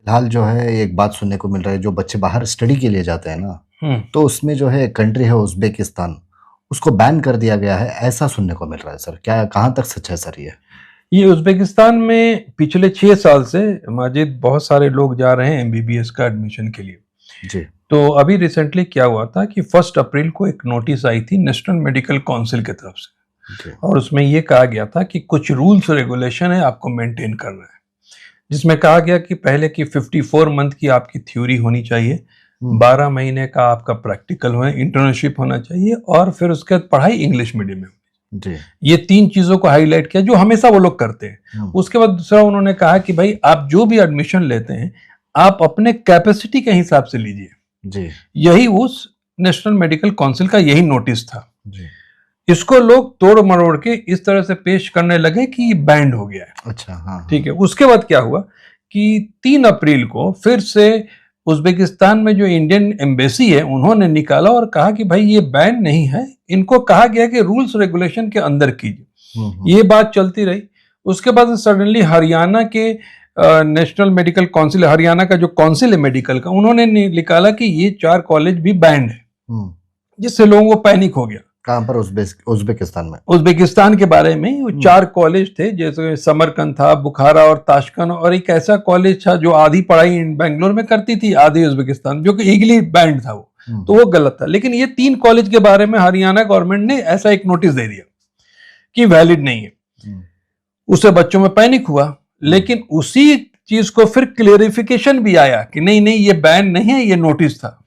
फिलहाल जो है एक बात सुनने को मिल रहा है, जो बच्चे बाहर स्टडी के लिए जाते हैं ना, तो उसमें जो है कंट्री है उज़्बेकिस्तान, उसको बैन कर दिया गया है, ऐसा सुनने को मिल रहा है सर। क्या कहाँ तक सच है सर ये? ये उज़्बेकिस्तान में पिछले 6 साल से माजिद बहुत सारे लोग जा रहे हैं एमबीबीएस का एडमिशन के लिए। जी। तो अभी रिसेंटली क्या हुआ था कि 1 अप्रैल को एक नोटिस आई थी नेशनल मेडिकल काउंसिल की तरफ से, जी। और उसमें ये कहा गया था कि कुछ रूल्स रेगुलेशन है आपको मेंटेन करना है, जिसमें कहा गया कि पहले की 54 मंथ की आपकी थ्योरी होनी चाहिए, 12 महीने का आपका प्रैक्टिकल हो, इंटर्नशिप होना चाहिए, और फिर उसके बाद पढ़ाई इंग्लिश मीडियम में। जी। ये 3 चीजों को हाईलाइट किया जो हमेशा वो लोग करते हैं। उसके बाद दूसरा उन्होंने कहा कि भाई आप जो भी एडमिशन लेते हैं आप अपने कैपेसिटी के हिसाब से लीजिए। जी। यही उस नेशनल मेडिकल काउंसिल का यही नोटिस था। जी। इसको लोग तोड़ मरोड़ के इस तरह से पेश करने लगे कि ये बैंड हो गया है। अच्छा, हाँ। ठीक है। उसके बाद क्या हुआ कि 3 अप्रैल को फिर से उज़्बेकिस्तान में जो इंडियन एम्बेसी है उन्होंने निकाला और कहा कि भाई ये बैन नहीं है, इनको कहा गया कि रूल्स रेगुलेशन के अंदर कीजिए। ये बात चलती रही। उसके बाद सडनली हरियाणा के नेशनल मेडिकल काउंसिल, हरियाणा का जो काउंसिल है मेडिकल का, उन्होंने निकाला कि ये 4 कॉलेज भी बैंड है, जिससे लोगों को पैनिक हो गया। कहाँ पर? उज़्बेकिस्तान में? उज़्बेकिस्तान के बारे में वो 4 कॉलेज थे, जैसे समरकंद था, बुखारा और ताशकंद, और एक ऐसा कॉलेज था जो आधी पढ़ाई बेंगलोर में करती थी, आधी उज़्बेकिस्तान, जो कि ईगली बैंड था वो। तो वो गलत था। लेकिन ये 3 कॉलेज के बारे में हरियाणा गवर्नमेंट ने ऐसा एक नोटिस दे दिया कि वैलिड नहीं है। उससे बच्चों में पैनिक हुआ। लेकिन उसी चीज को फिर क्लेरिफिकेशन भी आया कि नहीं नहीं ये बैन नहीं है, ये नोटिस था।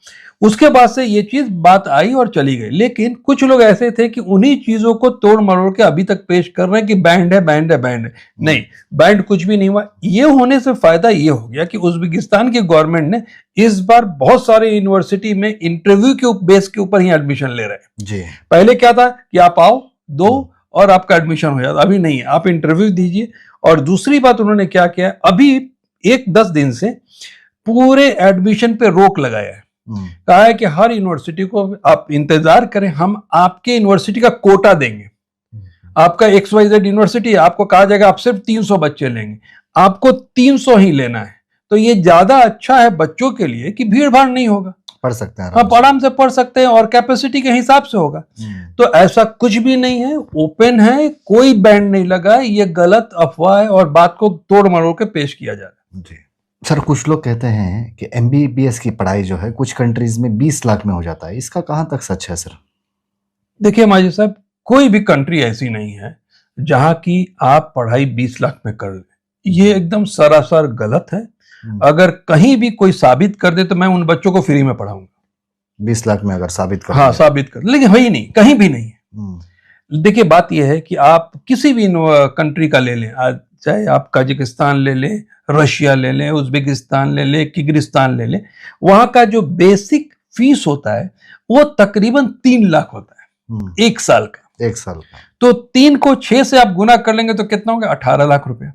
उसके बाद से ये चीज बात आई और चली गई। लेकिन कुछ लोग ऐसे थे कि उन्हीं चीजों को तोड़ मरोड़ के अभी तक पेश कर रहे हैं कि बैंड है, बैंड है, बैंड है। नहीं, बैंड कुछ भी नहीं हुआ। ये होने से फायदा ये हो गया कि उज़्बेकिस्तान की गवर्नमेंट ने इस बार बहुत सारे यूनिवर्सिटी में इंटरव्यू के बेस के ऊपर ही एडमिशन ले रहे हैं। जी। पहले क्या था कि आप आओ, दो और आपका एडमिशन हो जाता। अभी नहीं है, आप इंटरव्यू दीजिए। और दूसरी बात उन्होंने क्या किया, अभी 10 दिन से पूरे एडमिशन पे रोक लगाया है। कहा है कि हर यूनिवर्सिटी को आप इंतजार करें, हम आपके यूनिवर्सिटी का कोटा देंगे। आपका XYZ यूनिवर्सिटी, आपको कहा जाएगा आप सिर्फ 300 बच्चे लेंगे, आपको 300 ही लेना है। तो ये ज्यादा अच्छा है बच्चों के लिए कि भीड़ भाड़ नहीं होगा, पढ़ सकते हैं, आप आराम से पढ़ सकते हैं और कैपेसिटी के हिसाब से होगा। तो ऐसा कुछ भी नहीं है, ओपन है, कोई बैंड नहीं लगा। ये गलत अफवाह है और बात को तोड़ मरोड़ के पेश किया जा रहा है। जी सर, कुछ लोग कहते हैं कि MBBS की पढ़ाई जो है कुछ कंट्रीज में 20 लाख में हो जाता है, इसका कहाँ तक सच है सर? देखिए माजिद साहब, कोई भी कंट्री ऐसी नहीं है जहां की आप पढ़ाई 20 लाख में कर ले। ये एकदम सरासर गलत है। अगर कहीं भी कोई साबित कर दे तो मैं उन बच्चों को फ्री में पढ़ाऊंगा। 20 लाख में अगर साबित कर, हाँ साबित कर, लेकिन है ही नहीं, कहीं भी नहीं है। देखिए बात यह है कि आप किसी भी कंट्री का ले लें, चाहे आप कजाकिस्तान ले लें, रशिया ले लें, उज़्बेकिस्तान ले लें, किर्गिस्तान ले लें, वहां का जो बेसिक फीस होता है वो तकरीबन 3 लाख होता है 1 साल का। 1 साल का। तो 3 को 6 से आप गुना कर लेंगे तो कितना हो गया? 18 लाख रुपया।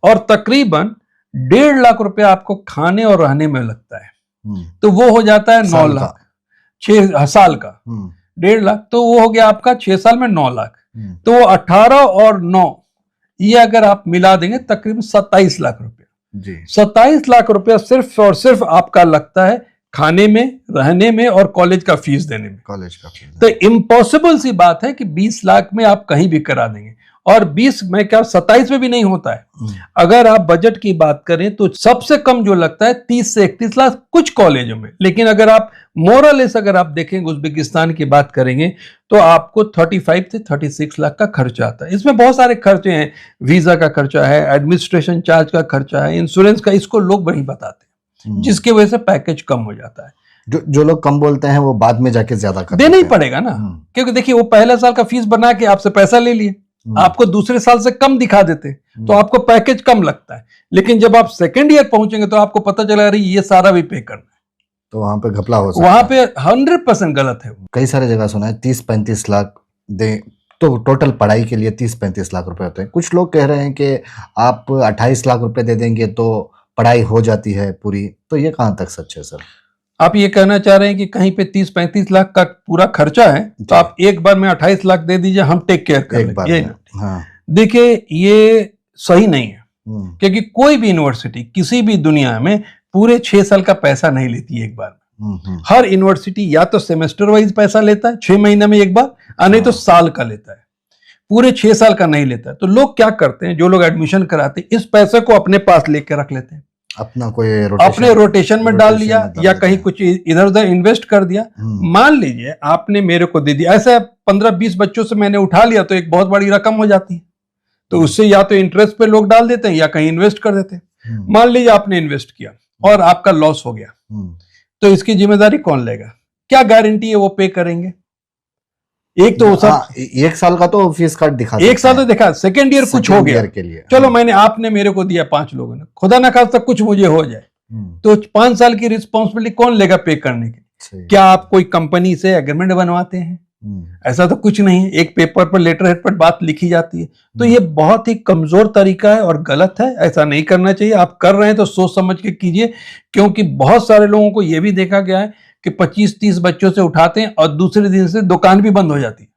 और तकरीबन 1.5 लाख रुपया आपको खाने और रहने में लगता है। तो वो हो जाता है 9 लाख 6 साल का। 1.5 लाख तो वो हो गया आपका 6 साल में 9 लाख। तो वो 18 और 9 ये अगर आप मिला देंगे तकरीबन 27 लाख रुपया। 27 लाख रुपया सिर्फ और सिर्फ आपका लगता है खाने में, रहने में और कॉलेज का फीस देने में। कॉलेज का फीस। तो इम्पॉसिबल सी बात है कि 20 लाख में आप कहीं भी करा देंगे। और 20 में क्या 27 में भी नहीं होता है। अगर आप बजट की बात करें तो सबसे कम जो लगता है 30 से 31 लाख कुछ कॉलेजों में। लेकिन अगर आप मोरलेस अगर आप देखेंगे, उज़्बेकिस्तान की बात करेंगे तो आपको 35 से 36 लाख का खर्चा आता है। इसमें बहुत सारे खर्चे हैं, वीजा का खर्चा है, एडमिनिस्ट्रेशन चार्ज का खर्चा है, इंश्योरेंस का। इसको लोग नहीं बताते, जिसकी वजह से पैकेज कम हो जाता है। जो लोग कम बोलते हैं वो बाद में जाके ज्यादा देना ही पड़ेगा ना, क्योंकि देखिए वो पहले साल का फीस बना के आपसे पैसा ले लिए, आपको दूसरे साल से कम दिखा देते तो आपको पैकेज कम लगता है। लेकिन जब आप सेकेंड ईयर पहुंचेंगे तो आपको पता चला रही ये सारा भी पे करना है, तो वहां पे घपला हो सकता है। वहां पे 100% गलत है। कई सारे जगह सुना है 30-35 लाख दे तो टोटल पढ़ाई के लिए 30-35 लाख रुपए होते हैं। कुछ लोग कह रहे हैं कि आप 28 लाख रुपए दे देंगे तो पढ़ाई हो जाती है पूरी। तो ये कहाँ तक सच है सर? आप ये कहना चाह रहे हैं कि कहीं पे 30-35 लाख का पूरा खर्चा है तो आप एक बार में 28 लाख दे दीजिए, हम टेक केयर कर लेंगे। हाँ। देखिए ये सही नहीं है। क्योंकि कोई भी यूनिवर्सिटी किसी भी दुनिया में पूरे 6 साल का पैसा नहीं लेती है एक बार में। हर यूनिवर्सिटी या तो सेमेस्टर वाइज पैसा लेता है 6 महीने में एक बार, नहीं तो साल का लेता है, पूरे 6 साल का नहीं लेता है। तो लोग क्या करते हैं, जो लोग एडमिशन कराते हैं, इस पैसे को अपने पास लेके रख लेते हैं, अपना कोई अपने रोटेशन में डाल लिया या कहीं कुछ इधर उधर इन्वेस्ट कर दिया। मान लीजिए आपने मेरे को दे दिया, ऐसा 15-20 बच्चों से मैंने उठा लिया तो एक बहुत बड़ी रकम हो जाती है, तो उससे या तो इंटरेस्ट पे लोग डाल देते हैं या कहीं इन्वेस्ट कर देते हैं। मान लीजिए आपने इन्वेस्ट किया और आपका लॉस हो गया, तो इसकी जिम्मेदारी कौन लेगा? क्या गारंटी है वो पे करेंगे? एक तो सब 1 साल का तो फीस कार्ड दिखा, 1 साल तो दिखा, सेकेंड ईयर कुछ हो गया के लिए, चलो मैंने आपने मेरे को दिया 5 लोगों ने, खुदा ना खास्ता कुछ मुझे हो जाए तो 5 साल की रिस्पॉन्सिबिलिटी कौन लेगा पे करने की? क्या आप कोई कंपनी से एग्रीमेंट बनवाते हैं? ऐसा तो कुछ नहीं है, एक पेपर पर लेटर हेड पर बात लिखी जाती है। तो ये बहुत ही कमजोर तरीका है और गलत है, ऐसा नहीं करना चाहिए। आप कर रहे हैं तो सोच समझ के कीजिए, क्योंकि बहुत सारे लोगों को यह भी देखा गया है कि 25-30 बच्चों से उठाते हैं और दूसरे दिन से दुकान भी बंद हो जाती है।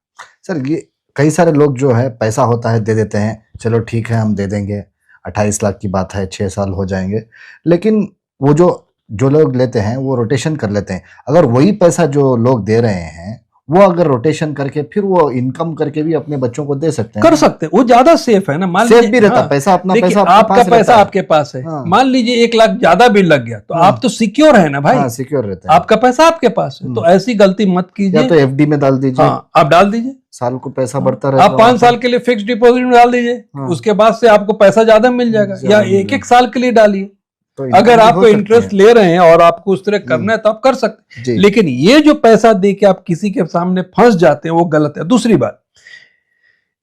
सर ये कई सारे लोग जो है पैसा होता है दे देते हैं, चलो ठीक है हम दे देंगे, 28 लाख की बात है, 6 साल हो जाएंगे, लेकिन वो जो लोग लेते हैं वो रोटेशन कर लेते हैं। अगर वही पैसा जो लोग दे रहे हैं वो अगर रोटेशन करके फिर वो इनकम करके भी अपने बच्चों को दे सकते हैं, कर सकते हैं, वो ज्यादा सेफ है ना। मान सेफ लीजिए भी रहता, पैसा अपना पैसा आपका पैसा आपके पास है, मान लीजिए 1 लाख ज्यादा भी लग गया तो आप तो सिक्योर है ना भाई, सिक्योर रहता है, आपका पैसा आपके पास है। तो ऐसी गलती मत कीजिए, या तो एफडी में डाल दीजिए, आप डाल दीजिए, साल को पैसा बढ़ता रहेगा, आप 5 साल के लिए फिक्स डिपॉजिट में डाल दीजिए, उसके बाद से आपको पैसा ज्यादा मिल जाएगा, या 1-1 साल के लिए डालिए। तो अगर आपको इंटरेस्ट ले रहे हैं और आपको उस तरह करना है तो आप कर सकते हैं, लेकिन ये जो पैसा दे के आप किसी के सामने फंस जाते हैं वो गलत है। दूसरी बात,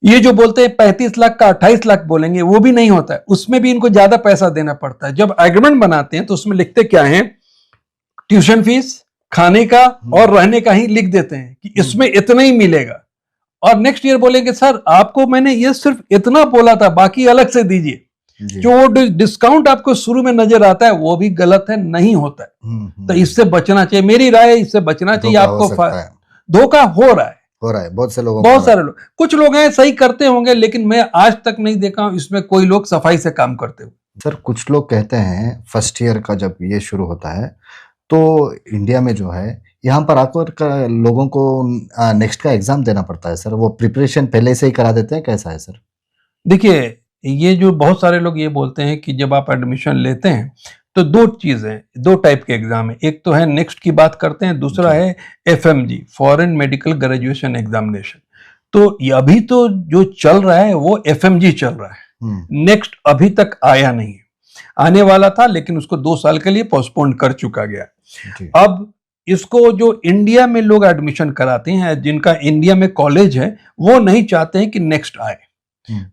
ये जो बोलते हैं 35 लाख का 28 लाख बोलेंगे, वो भी नहीं होता है, उसमें भी इनको ज्यादा पैसा देना पड़ता है। जब एग्रीमेंट बनाते हैं तो उसमें लिखते क्या है, ट्यूशन फीस, खाने का और रहने का ही लिख देते हैं कि इसमें इतना ही मिलेगा, और नेक्स्ट ईयर बोलेंगे सर आपको मैंने ये सिर्फ इतना बोला था, बाकी अलग से दीजिए। जो वो डिस्काउंट आपको शुरू में नजर आता है वो भी गलत है, नहीं होता है। तो इससे बचना चाहिए, मेरी राय है, इससे बचना चाहिए। आपको धोखा हो रहा है बहुत से लोगों, बहुत सारे लोग, कुछ लोग हैं सही करते होंगे, लेकिन मैं आज तक नहीं देखा हूं इसमें कोई लोग सफाई से काम करते हुए। सर कुछ लोग कहते हैं फर्स्ट ईयर का जब ये शुरू होता है तो इंडिया में जो है यहाँ पर आकर लोगों को नेक्स्ट का एग्जाम देना पड़ता है सर, वो प्रिपरेशन पहले से ही करा देते हैं, कैसा है सर? देखिए ये जो बहुत सारे लोग ये बोलते हैं कि जब आप एडमिशन लेते हैं तो 2 चीजें, 2 टाइप के एग्जाम है, एक तो है नेक्स्ट की बात करते हैं, दूसरा है FMG, foreign medical graduation examination. तो ये अभी तो जो चल रहा है वो FMG चल रहा है, नेक्स्ट अभी तक आया नहीं है, आने वाला था लेकिन उसको 2 साल के लिए पोस्टपोन कर चुका गया। अब इसको जो इंडिया में लोग एडमिशन कराते हैं, जिनका इंडिया में कॉलेज है, वो नहीं चाहते हैं कि नेक्स्ट आए।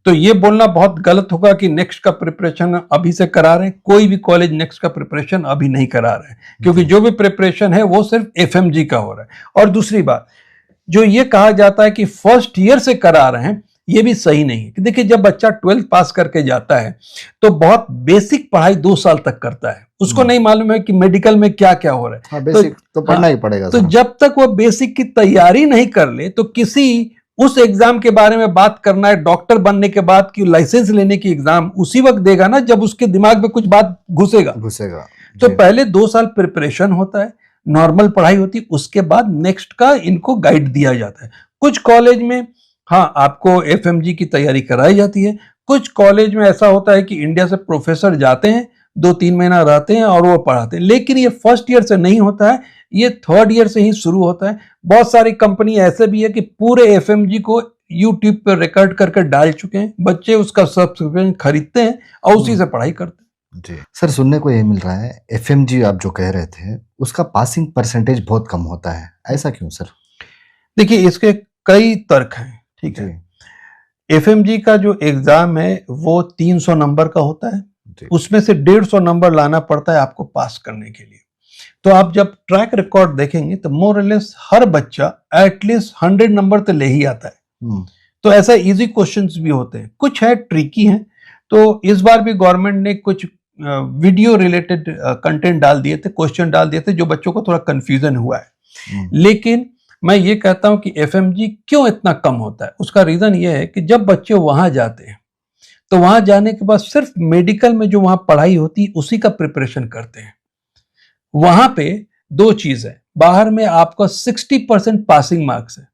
तो ये बोलना बहुत गलत होगा कि नेक्स्ट का प्रिपरेशन अभी से करा रहे हैं। कोई भी कॉलेज नेक्स्ट का प्रिपरेशन अभी नहीं करा रहे हैं, क्योंकि जो भी प्रिपरेशन है वो सिर्फ FMG का हो रहा है। और दूसरी बात, जो ये कहा जाता है कि फर्स्ट ईयर से करा रहे हैं, ये भी सही नहीं है। देखिए जब बच्चा 12th पास करके जाता है तो बहुत बेसिक पढ़ाई 2 साल तक करता है, उसको नहीं मालूम है कि मेडिकल में क्या क्या हो रहा है। बेसिक तो पढ़ना ही पड़ेगा। तो जब तक वो बेसिक की तैयारी नहीं कर ले तो किसी उस एग्जाम के बारे में बात करना है डॉक्टर बनने के बाद कि लाइसेंस लेने की एग्जाम उसी वक्त देगा ना जब उसके दिमाग में कुछ बात घुसेगा। तो पहले 2 साल प्रिपरेशन होता है, नॉर्मल पढ़ाई होती है, उसके बाद नेक्स्ट का इनको गाइड दिया जाता है। कुछ कॉलेज में हाँ आपको FMG की तैयारी कराई जाती है, कुछ कॉलेज में ऐसा होता है कि इंडिया से प्रोफेसर जाते हैं, 2-3 महीना रहते हैं और वो पढ़ाते हैं, लेकिन ये फर्स्ट ईयर से नहीं होता है, ये 3rd ईयर से ही शुरू होता है। बहुत सारी कंपनी ऐसे भी है कि पूरे FMG को YouTube पर रिकॉर्ड करके डाल चुके हैं, बच्चे उसका सब्सक्रिप्शन खरीदते हैं और उसी से पढ़ाई करते हैं। जी सर, सुनने को ये मिल रहा है FMG आप जो कह रहे थे उसका पासिंग परसेंटेज बहुत कम होता है, ऐसा क्यों सर? देखिए इसके कई तर्क हैं, ठीक है। FMG का जो एग्जाम है वो 300 नंबर का होता है, उसमें से 150 नंबर लाना पड़ता है आपको पास करने के लिए। तो आप जब ट्रैक रिकॉर्ड देखेंगे तो मोर लेस हर बच्चा एटलीस्ट 100 नंबर तो ले ही आता है। तो ऐसा इजी क्वेश्चंस भी होते हैं, कुछ है ट्रिकी हैं। तो इस बार भी गवर्नमेंट ने कुछ वीडियो रिलेटेड कंटेंट डाल दिए थे, क्वेश्चन डाल दिए थे, जो बच्चों को थोड़ा कंफ्यूजन हुआ है। लेकिन मैं ये कहता हूं कि FMG क्यों इतना कम होता है, उसका रीजन ये है कि जब बच्चे वहां जाते हैं तो वहां जाने के बाद सिर्फ मेडिकल में जो वहां पढ़ाई होती है उसी का प्रिपरेशन करते हैं। वहां पे दो चीज है, बाहर में आपका 60% पासिंग मार्क्स है,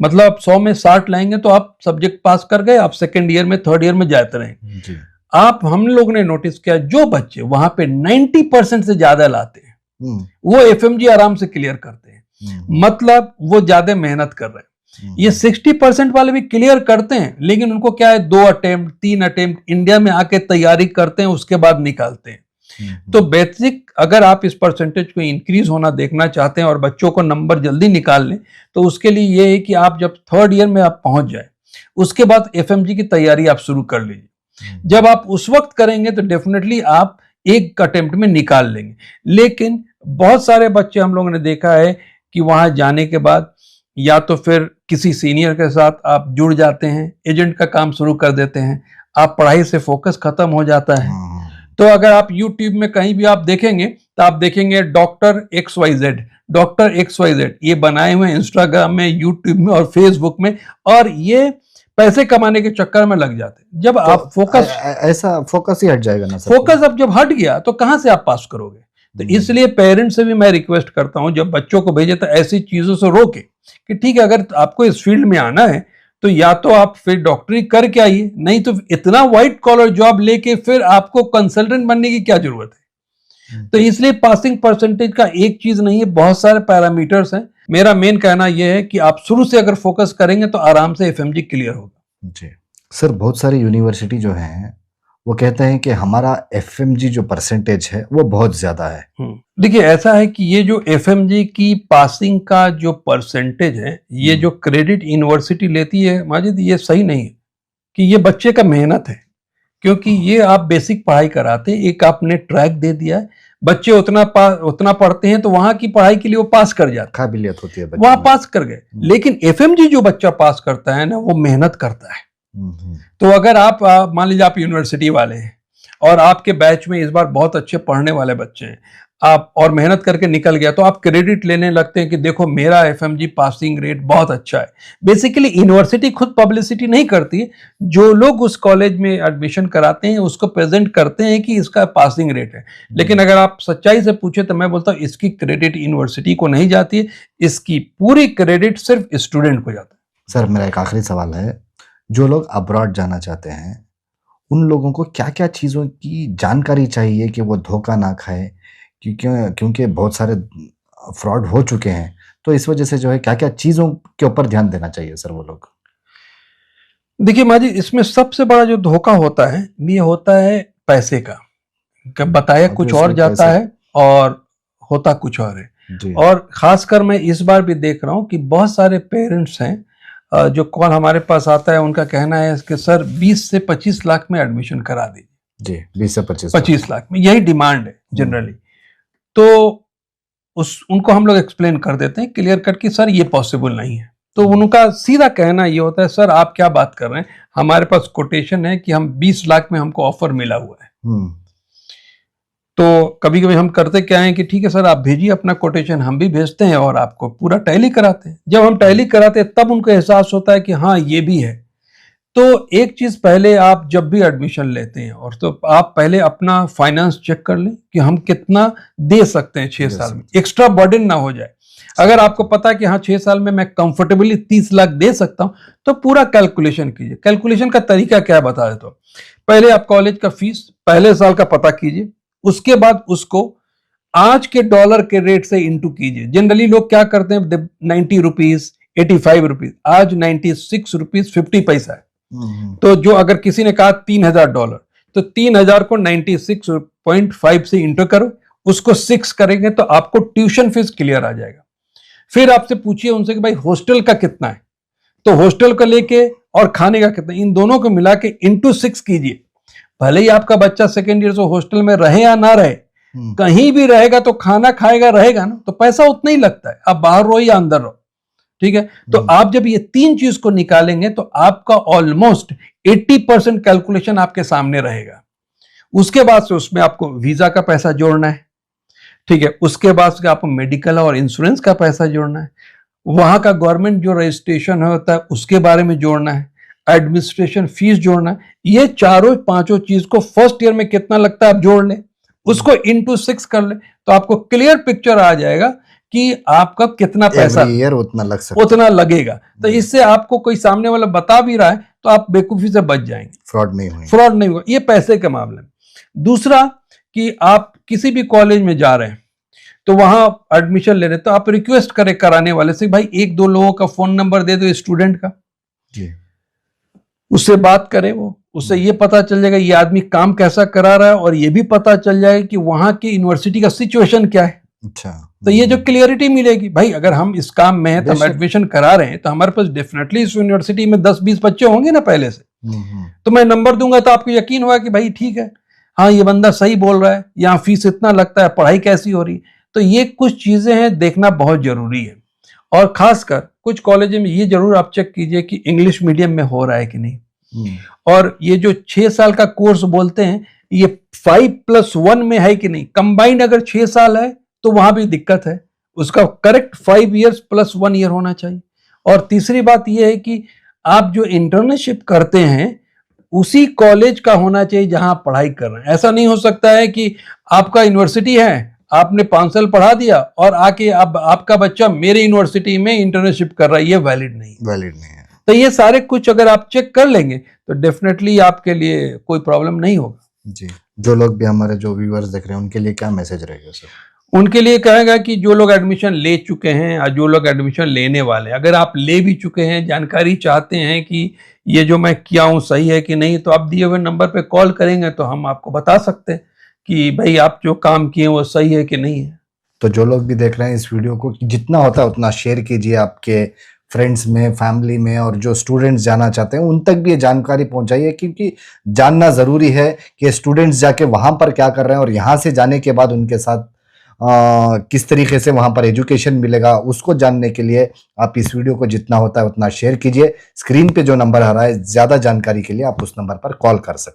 मतलब आप 100 में 60 लाएंगे तो आप सब्जेक्ट पास कर गए, आप सेकेंड ईयर में थर्ड ईयर में जाते रहेंगे। आप हम लोग ने नोटिस किया जो बच्चे वहां पे 90% से ज्यादा लाते हैं वो एफएमजी आराम से क्लियर करते हैं, मतलब वो ज्यादा मेहनत कर रहे हैं। ये 60% वाले भी क्लियर करते हैं, लेकिन उनको क्या है 2 अटेम्प्ट 3 अटेम्प्ट इंडिया में आके तैयारी करते हैं, उसके बाद निकालते हैं। तो बेसिक अगर आप इस परसेंटेज को इंक्रीज होना देखना चाहते हैं और बच्चों को नंबर जल्दी निकाल लें, तो उसके लिए ये है कि आप जब थर्ड ईयर में आप पहुंच जाए उसके बाद एफएमजी की तैयारी आप शुरू कर लीजिए। जब आप उस वक्त करेंगे तो डेफिनेटली आप एक अटेम्प्ट में निकाल लेंगे। लेकिन बहुत सारे बच्चे हम लोगों ने देखा है कि वहां जाने के बाद या तो फिर किसी सीनियर के साथ आप जुड़ जाते हैं, एजेंट का काम शुरू कर देते हैं, आप पढ़ाई से फोकस खत्म हो जाता है। तो अगर आप YouTube में कहीं भी आप देखेंगे तो आप देखेंगे डॉक्टर XYZ ये बनाए हुए इंस्टाग्राम में, यूट्यूब में और फेसबुक में, और ये पैसे कमाने के चक्कर में लग जाते हैं। जब तो आप फोकस ऐसा फोकस ही हट जाएगा ना सर। फोकस अब जब हट गया तो कहां से आप पास करोगे? तो इसलिए पेरेंट्स से भी मैं रिक्वेस्ट करता हूं जब बच्चों को भेजे तो ऐसी चीजों से रोके कि ठीक है अगर आपको इस फील्ड में आना है तो या तो आप फिर डॉक्टरी करके आइए, नहीं तो इतना व्हाइट कॉलर जॉब लेके फिर आपको कंसल्टेंट बनने की क्या जरूरत है। तो इसलिए पासिंग परसेंटेज का एक चीज नहीं है, बहुत सारे पैरामीटर्स हैं। मेरा मेन कहना यह है कि आप शुरू से अगर फोकस करेंगे तो आराम से एफएमजी क्लियर होगा। जी सर, बहुत सारी यूनिवर्सिटी जो हैं वो कहते हैं कि हमारा एफएमजी जो परसेंटेज है वो बहुत ज्यादा है। देखिए ऐसा है कि ये जो एफएमजी की पासिंग का जो परसेंटेज है, ये जो क्रेडिट यूनिवर्सिटी लेती है माजिद, ये सही नहीं है कि ये बच्चे का मेहनत है, क्योंकि ये आप बेसिक पढ़ाई कराते हैं, एक आपने ट्रैक दे दिया है, बच्चे उतना पढ़ते हैं तो वहां की पढ़ाई के लिए वो पास कर जाते, काबिलियत होती है, वहां पास कर गए। लेकिन एफएमजी जो बच्चा पास करता है ना वो मेहनत करता है। तो अगर आप मान लीजिए आप यूनिवर्सिटी वाले हैं और आपके बैच में इस बार बहुत अच्छे पढ़ने वाले बच्चे हैं, आप और मेहनत करके निकल गया, तो आप क्रेडिट लेने लगते हैं कि देखो मेरा एफएमजी पासिंग रेट बहुत अच्छा है। बेसिकली यूनिवर्सिटी खुद पब्लिसिटी नहीं करती है, जो लोग उस कॉलेज में एडमिशन कराते हैं उसको प्रेजेंट करते हैं कि इसका पासिंग रेट है। लेकिन अगर आप सच्चाई से पूछे तो मैं बोलता हूँ इसकी क्रेडिट यूनिवर्सिटी को नहीं जाती है, इसकी पूरी क्रेडिट सिर्फ स्टूडेंट को जाता है। सर मेरा एक आखिरी सवाल है, जो लोग अब्रॉड जाना चाहते हैं उन लोगों को क्या क्या चीज़ों की जानकारी चाहिए कि वो धोखा ना खाए, क्योंकि बहुत सारे फ्रॉड हो चुके हैं, तो इस वजह से जो है क्या क्या चीज़ों के ऊपर ध्यान देना चाहिए सर वो लोग? देखिए माजी, इसमें सबसे बड़ा जो धोखा होता है ये होता है पैसे का, बताया कुछ और जाता है और होता कुछ और है। और खासकर मैं इस बार भी देख रहा हूँ कि बहुत सारे पेरेंट्स हैं जो कॉल हमारे पास आता है, उनका कहना है कि सर 20 से 25 लाख में एडमिशन करा दीजिए। जी 20 से 25 लाख में यही डिमांड है जनरली। तो उनको हम लोग एक्सप्लेन कर देते हैं क्लियर कट कि सर ये पॉसिबल नहीं है। तो उनका सीधा कहना ये होता है सर आप क्या बात कर रहे हैं, हमारे पास कोटेशन है कि हम 20 लाख में हमको ऑफर मिला हुआ है। तो कभी कभी हम करते क्या है कि ठीक है सर आप भेजिए अपना कोटेशन, हम भी भेजते हैं और आपको पूरा टैली कराते हैं। जब हम टैली कराते हैं तब उनको एहसास होता है कि हाँ ये भी है। तो एक चीज पहले आप जब भी एडमिशन लेते हैं और तो आप पहले अपना फाइनेंस चेक कर लें कि हम कितना दे सकते हैं 6 साल में, एक्स्ट्रा बर्डन ना हो जाए। अगर आपको पता है कि हाँ 6 साल में मैं कंफर्टेबली 30 लाख दे सकता हूं तो पूरा कैलकुलेशन कीजिए। कैलकुलेशन का तरीका क्या है बता देता हूं। पहले आप कॉलेज का फीस पहले साल का पता कीजिए, उसके बाद उसको आज के डॉलर के रेट से इंटू कीजिए। जनरली लोग क्या करते हैं 90 रुपीज 85 रुपीज, आज 96 रुपीज 50 पैसा है। तो जो अगर किसी ने कहा $3000 तो 3000 को 96.5 से इंटू करो, उसको 6 करेंगे तो आपको ट्यूशन फीस क्लियर आ जाएगा। फिर आपसे पूछिए उनसे कि भाई हॉस्टल का कितना है, तो हॉस्टल का लेके और खाने का कितना, इन दोनों को मिला के इंटू 6 कीजिए। भले ही आपका बच्चा सेकेंड ईयर से हॉस्टल में रहे या ना रहे, कहीं भी रहेगा तो खाना खाएगा रहेगा ना, तो पैसा उतना ही लगता है, आप बाहर रहो या अंदर रहो। ठीक है, तो आप जब ये 3 चीज को निकालेंगे तो आपका ऑलमोस्ट 80% कैलकुलेशन आपके सामने रहेगा। उसके बाद से उसमें आपको वीजा का पैसा जोड़ना है, ठीक है, उसके बाद से आपको मेडिकल और इंश्योरेंस का पैसा जोड़ना है, वहां का गवर्नमेंट जो रजिस्ट्रेशन होता है उसके बारे में जोड़ना है, एडमिनिस्ट्रेशन फीस जोड़ना है, ये चारों पांचों चीज को फर्स्ट ईयर में कितना लगता है आप जोड़ लें, उसको इंटू 6 कर ले, तो आपको क्लियर पिक्चर आ जाएगा कि आपका कितना पैसा ईयर उतना लग सकता उतना लगेगा। तो इससे आपको कोई सामने वाला बता भी रहा है तो आप बेवकूफी से बच जाएंगे, फ्रॉड नहीं होगा। फ्रॉड नहीं होगा, ये पैसे के मामले में। दूसरा कि आप किसी भी कॉलेज में जा रहे हैं तो वहां एडमिशन ले रहे हैं, तो आप रिक्वेस्ट करें कराने वाले से, भाई एक दो लोगों का फोन नंबर दे दो स्टूडेंट का जी, उससे बात करें, वो उससे ये पता चल जाएगा ये आदमी काम कैसा करा रहा है, और ये भी पता चल जाएगा कि वहां की यूनिवर्सिटी का सिचुएशन क्या है। अच्छा, तो ये जो क्लियरिटी मिलेगी, भाई अगर हम इस काम में हैं तो हम एडमिशन करा रहे हैं तो हमारे पास डेफिनेटली इस यूनिवर्सिटी में 10-20 बच्चे होंगे ना पहले से, तो मैं नंबर दूंगा तो आपको यकीन होगा कि भाई ठीक है, हाँ ये बंदा सही बोल रहा है, यहाँ फीस इतना लगता है, पढ़ाई कैसी हो रही है। तो ये कुछ चीजें हैं, देखना बहुत जरूरी है। और खासकर कुछ कॉलेज में ये जरूर आप चेक कीजिए कि इंग्लिश मीडियम में हो रहा है कि नहीं, और ये जो 6 साल का कोर्स बोलते हैं ये 5+1 में है कि नहीं। कंबाइंड अगर 6 साल है तो वहां भी दिक्कत है, उसका करेक्ट 5 years + 1 year होना चाहिए। और तीसरी बात यह है कि आप जो इंटर्नशिप करते हैं उसी कॉलेज का होना चाहिए जहां आप पढ़ाई कर रहे हैं। ऐसा नहीं हो सकता है कि आपका यूनिवर्सिटी है, आपने 5 साल पढ़ा दिया और आके अब आपका बच्चा मेरे यूनिवर्सिटी में इंटर्नशिप कर रहा है, ये वैलिड नहीं है। तो ये सारे कुछ अगर आप चेक कर लेंगे तो डेफिनेटली आपके लिए कोई प्रॉब्लम नहीं होगा। जी, जो लोग भी हमारे जो व्यूअर्स देख रहे हैं उनके लिए क्या मैसेज रहेगा सर? उनके लिए कहेगा कि जो लोग एडमिशन ले चुके हैं और जो लोग एडमिशन लेने वाले हैं, अगर आप ले भी चुके हैं, जानकारी चाहते हैं कि ये जो मैं किया हूँ सही है कि नहीं, तो आप दिए हुए नंबर पे कॉल करेंगे तो हम आपको बता सकते हैं कि भाई आप जो काम किए वो सही है कि नहीं है। तो जो लोग भी देख रहे हैं इस वीडियो को, जितना होता है उतना शेयर कीजिए आपके फ्रेंड्स में, फैमिली में, और जो स्टूडेंट्स जाना चाहते हैं उन तक भी ये जानकारी पहुंचाइए, क्योंकि जानना ज़रूरी है कि स्टूडेंट्स जाके वहाँ पर क्या कर रहे हैं और यहाँ से जाने के बाद उनके साथ किस तरीके से वहाँ पर एजुकेशन मिलेगा, उसको जानने के लिए आप इस वीडियो को जितना होता है उतना शेयर कीजिए। स्क्रीन पे जो नंबर आ रहा है, ज़्यादा जानकारी के लिए आप उस नंबर पर कॉल कर सकते हैं।